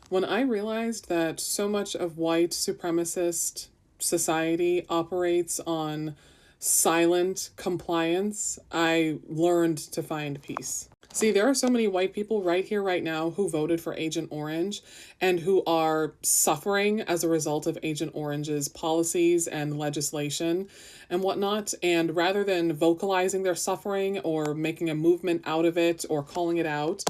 When I realized that so much of white supremacist society operates on silent compliance, I learned to find peace. See, there are so many white people right here, right now, who voted for Agent Orange and who are suffering as a result of Agent Orange's policies and legislation and whatnot. And rather than vocalizing their suffering or making a movement out of it or calling it out,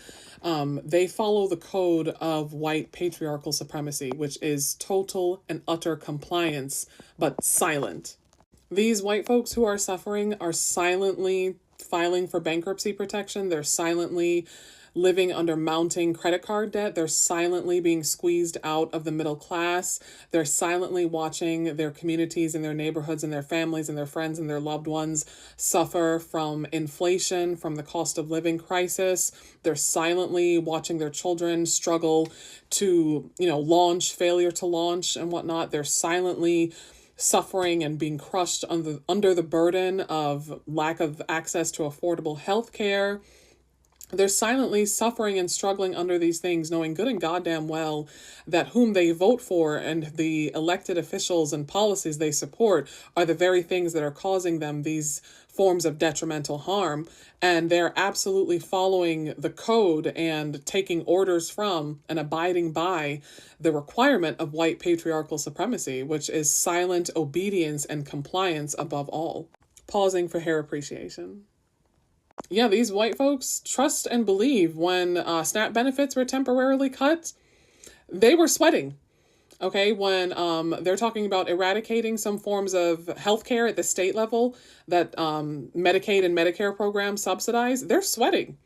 they follow the code of white patriarchal supremacy, which is total and utter compliance, but silent. These white folks who are suffering are silently filing for bankruptcy protection. They're silently living under mounting credit card debt. They're silently being squeezed out of the middle class. They're silently watching their communities and their neighborhoods and their families and their friends and their loved ones suffer from inflation, from the cost of living crisis. They're silently watching their children struggle to, failure to launch and whatnot. They're silently suffering and being crushed under the burden of lack of access to affordable health care. They're silently suffering and struggling under these things, knowing good and goddamn well that whom they vote for and the elected officials and policies they support are the very things that are causing them these forms of detrimental harm. And they're absolutely following the code and taking orders from and abiding by the requirement of white patriarchal supremacy, which is silent obedience and compliance above all. Pausing for hair appreciation. Yeah, these white folks trust and believe when SNAP benefits were temporarily cut, they were sweating. Okay, when they're talking about eradicating some forms of healthcare at the state level that Medicaid and Medicare programs subsidize, they're sweating.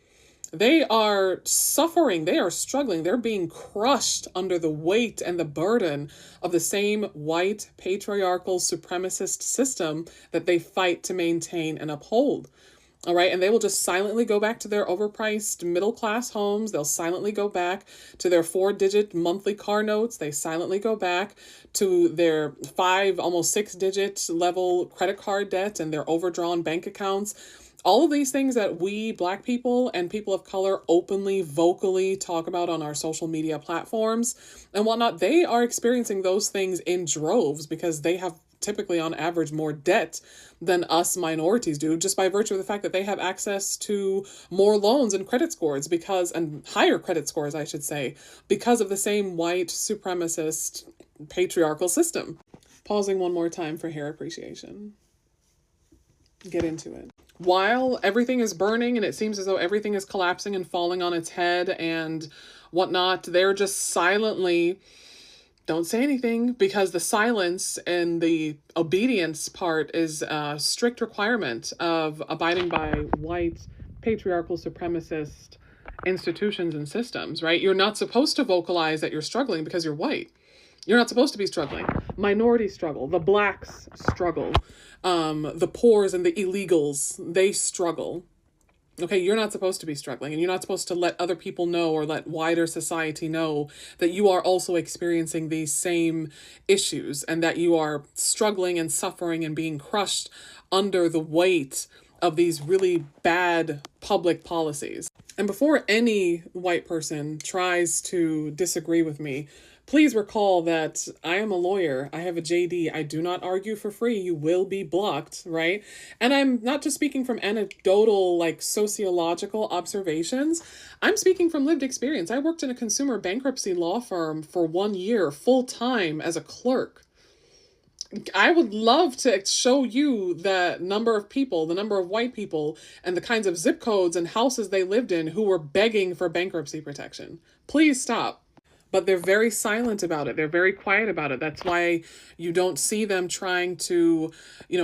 They are suffering. They are struggling. They're being crushed under the weight and the burden of the same white patriarchal supremacist system that they fight to maintain and uphold. All right. And they will just silently go back to their overpriced middle class homes. They'll silently go back to their 4-digit monthly car notes. They silently go back to their 5, almost 6-digit level credit card debt and their overdrawn bank accounts. All of these things that we Black people and people of color openly, vocally talk about on our social media platforms and whatnot, they are experiencing those things in droves because they have typically on average more debt than us minorities do, just by virtue of the fact that they have access to more loans and credit scores and higher credit scores, I should say, because of the same white supremacist patriarchal system. Pausing one more time for hair appreciation. Get into it. While everything is burning and it seems as though everything is collapsing and falling on its head and whatnot, they're just silently don't say anything, because the silence and the obedience part is a strict requirement of abiding by white patriarchal supremacist institutions and systems, right? You're not supposed to vocalize that you're struggling because you're white. You're not supposed to be struggling. Minorities struggle. The Blacks struggle. The poors and the illegals, they struggle. Okay, you're not supposed to be struggling, and you're not supposed to let other people know or let wider society know that you are also experiencing these same issues and that you are struggling and suffering and being crushed under the weight of these really bad public policies. And before any white person tries to disagree with me, please recall that I am a lawyer. I have a JD. I do not argue for free. You will be blocked, right? And I'm not just speaking from anecdotal, sociological observations. I'm speaking from lived experience. I worked in a consumer bankruptcy law firm for 1 year, full time as a clerk. I would love to show you the number of people, the number of white people, and the kinds of zip codes and houses they lived in who were begging for bankruptcy protection. Please stop. But they're very silent about it. They're very quiet about it. That's why you don't see them trying to,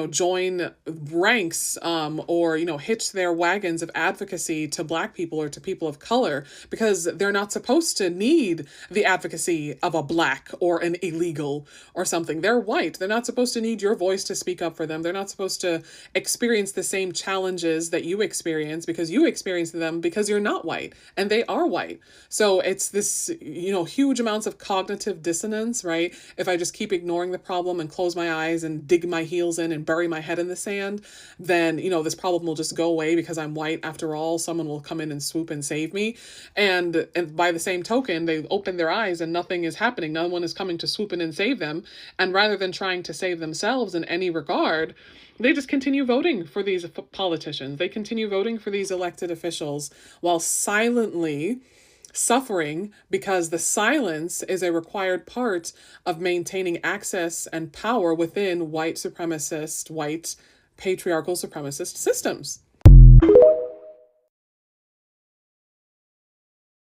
join ranks or, hitch their wagons of advocacy to Black people or to people of color, because they're not supposed to need the advocacy of a Black or an illegal or something. They're white. They're not supposed to need your voice to speak up for them. They're not supposed to experience the same challenges that you experience because you experience them because you're not white and they are white. So it's this, huge amounts of cognitive dissonance, right? If I just keep ignoring the problem and close my eyes and dig my heels in and bury my head in the sand, then, this problem will just go away because I'm white. After all, someone will come in and swoop and save me. And by the same token, they open their eyes and nothing is happening. No one is coming to swoop in and save them. And rather than trying to save themselves in any regard, they just continue voting for these politicians. They continue voting for these elected officials while silently suffering, because the silence is a required part of maintaining access and power within white supremacist, white patriarchal supremacist systems.